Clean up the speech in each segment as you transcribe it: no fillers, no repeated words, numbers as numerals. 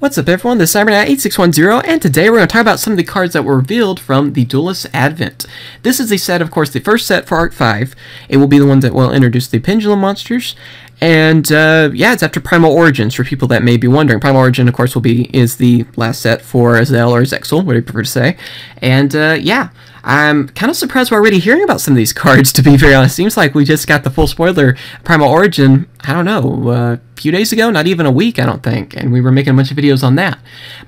What's up everyone, this is CyberKnight8610, and today we're going to talk about some of the cards that were revealed from the Duelist Advent. This is the set, of course, the first set for Arc 5. It will be the one that will introduce the Pendulum monsters, and yeah, it's after Primal Origins, for people that may be wondering. Primal Origin, of course, is the last set for Zell or Zexal, whatever you prefer to say, and yeah. I'm kind of surprised we're already hearing about some of these cards, to be very honest. Seems like we just got the full spoiler Primal Origin, I don't know, a few days ago, not even a week, I don't think, and we were making a bunch of videos on that.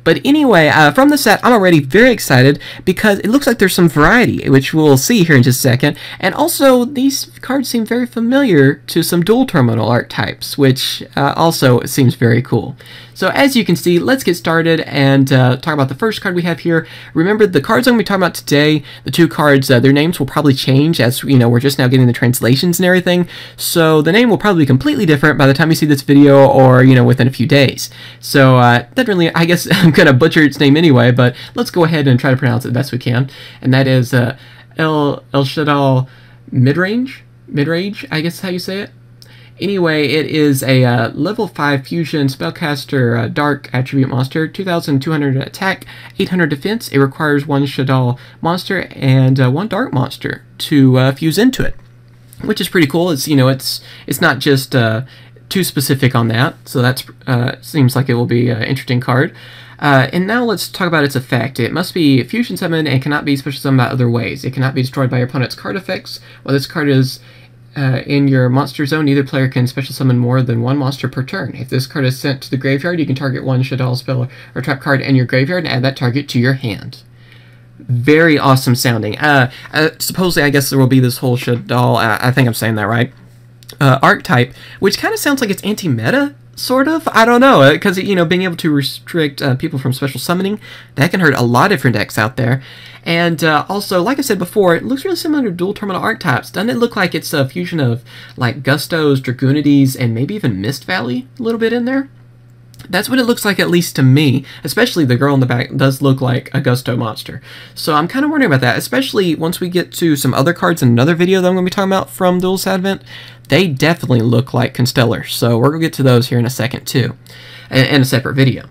But anyway, from the set, I'm already very excited because it looks like there's some variety, which we'll see here in just a second, and also these cards seem very familiar to some Duel Terminal archetypes, which also seems very cool. So as you can see, let's get started and talk about the first card we have here. Remember, the cards I'm going to be talking about today, the two cards, their names will probably change as, you know, we're just now getting the translations and everything. So the name will probably be completely different by the time you see this video or, you know, within a few days. So that really, I guess I'm going to butcher its name anyway, but let's go ahead and try to pronounce it the best we can. And that is Elshadoll Midrage, I guess is how you say it. Anyway, it is a level 5 fusion spellcaster dark attribute monster, 2,200 attack, 800 defense. It requires one Elshadoll monster and one dark monster to fuse into it, which is pretty cool. It's, you know, it's not just too specific on that, so that's seems like it will be an interesting card. And now let's talk about its effect. It must be fusion summoned and cannot be special summoned by other ways. It cannot be destroyed by your opponent's card effects. While this card is in your monster zone, neither player can special summon more than one monster per turn. If this card is sent to the graveyard, you can target one Elshadoll spell or trap card in your graveyard and add that target to your hand. Very awesome sounding. Supposedly, I guess there will be this whole Elshadoll, I think I'm saying that right, archetype, which kind of sounds like it's anti-meta, sort of. I don't know, because, you know, being able to restrict people from special summoning, that can hurt a lot of different decks out there. And also, like I said before, it looks really similar to Duel Terminal archetypes. Doesn't it look like it's a fusion of, like, Gustos, Dragonides, and maybe even Mist Valley a little bit in there? That's what it looks like, at least to me. Especially the girl in the back does look like a Gusto monster. So I'm kind of wondering about that, especially once we get to some other cards in another video that I'm going to be talking about from Duelist Advent. They definitely look like Constellars, so we're going to get to those here in a second too, in a separate video.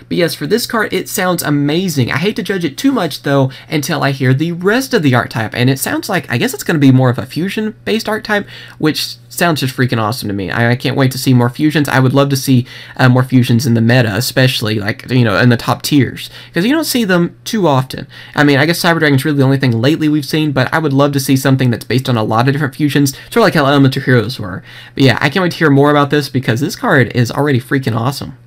But yes, for this card, it sounds amazing. I hate to judge it too much, though, until I hear the rest of the archetype. And it sounds like, I guess it's going to be more of a fusion-based archetype, which sounds just freaking awesome to me. I can't wait to see more fusions. I would love to see more fusions in the meta, especially, like, you know, in the top tiers. Because you don't see them too often. I mean, I guess Cyber Dragon's really the only thing lately we've seen, but I would love to see something that's based on a lot of different fusions, sort of like how Elemental Heroes were. But yeah, I can't wait to hear more about this, because this card is already freaking awesome.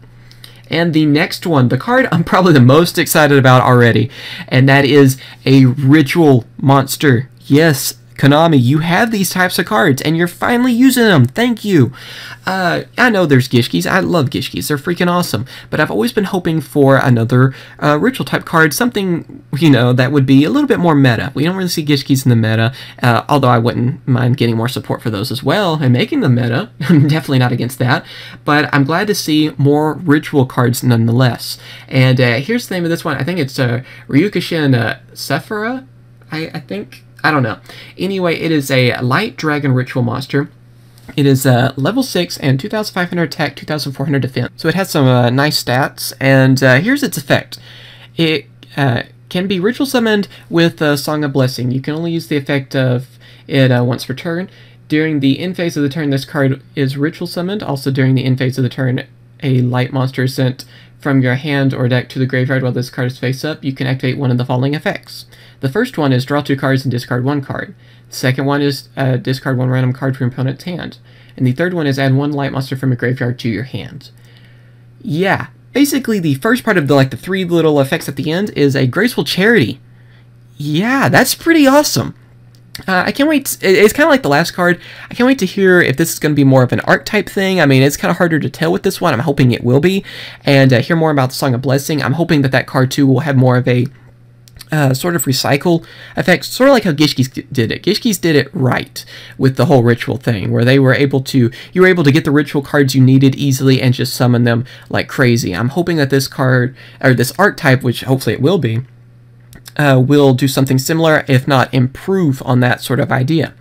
And the next one, the card I'm probably the most excited about already, and that is a Ritual monster. Yes, Konami, you have these types of cards, and you're finally using them. Thank you. I know there's Gishkis. I love Gishkis. They're freaking awesome. But I've always been hoping for another Ritual type card, something, you know, that would be a little bit more meta. We don't really see Gishkis in the meta, although I wouldn't mind getting more support for those as well and making them meta. I'm definitely not against that. But I'm glad to see more Ritual cards nonetheless. And here's the name of this one. I think it's Ryuukishin Saphira, I think. I don't know. Anyway, it is a light dragon ritual monster. It is level 6 and 2,500 attack, 2,400 defense. So it has some nice stats, and here's its effect. It can be ritual summoned with Song of Blessing. You can only use the effect of it once per turn. During the end phase of the turn, this card is ritual summoned. Also, during the end phase of the turn, a light monster is sent from your hand or deck to the graveyard while this card is face up. You can activate one of the following effects. The first one is draw 2 cards and discard 1 card. The second one is discard 1 random card from your opponent's hand. And the third one is add 1 light monster from your graveyard to your hand. Yeah, basically the first part of the 3 little effects at the end is a graceful charity. Yeah, that's pretty awesome. I can't wait. It's kind of like the last card. I can't wait to hear if this is going to be more of an archetype thing. I mean, it's kind of harder to tell with this one. I'm hoping it will be. And hear more about the Song of Blessing. I'm hoping that that card too will have more of a sort of recycle effect, sort of like how Gishkis did it. Gishkis did it right with the whole ritual thing, where you were able to get the ritual cards you needed easily and just summon them like crazy. I'm hoping that this card, or this archetype, which hopefully it will be, will do something similar, if not improve on that sort of idea.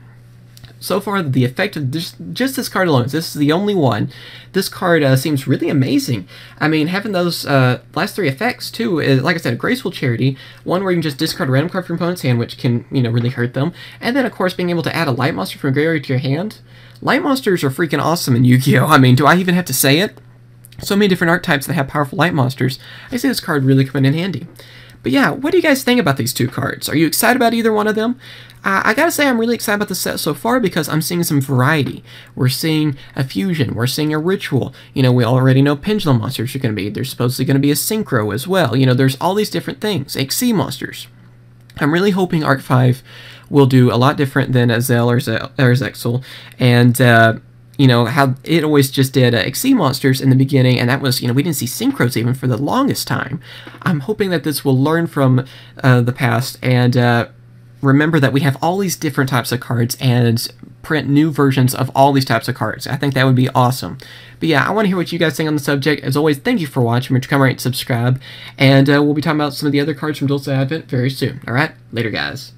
so far, the effect of just this card alone, this is the only one, this card seems really amazing. I mean, having those last 3 effects, too, is, like I said, a Graceful Charity, one where you can just discard a random card from your opponent's hand, which can, you know, really hurt them, and then, of course, being able to add a Light Monster from graveyard to your hand. Light Monsters are freaking awesome in Yu-Gi-Oh! I mean, do I even have to say it? So many different archetypes that have powerful Light Monsters. I see this card really coming in handy. But yeah, what do you guys think about these 2 cards? Are you excited about either one of them? I gotta say I'm really excited about the set so far because I'm seeing some variety. We're seeing a fusion, we're seeing a ritual. You know, we already know Pendulum Monsters are going to be. There's supposedly going to be a Synchro as well. You know, there's all these different things. XC Monsters. I'm really hoping Arc 5 will do a lot different than Azel or Zexal. And, you know, how it always just did XC Monsters in the beginning, and that was, you know, we didn't see Synchros even for the longest time. I'm hoping that this will learn from the past and remember that we have all these different types of cards and print new versions of all these types of cards. I think that would be awesome. But yeah, I want to hear what you guys think on the subject. As always, thank you for watching. Remember to come right and subscribe, and we'll be talking about some of the other cards from Duelist Advent very soon. Alright, later guys.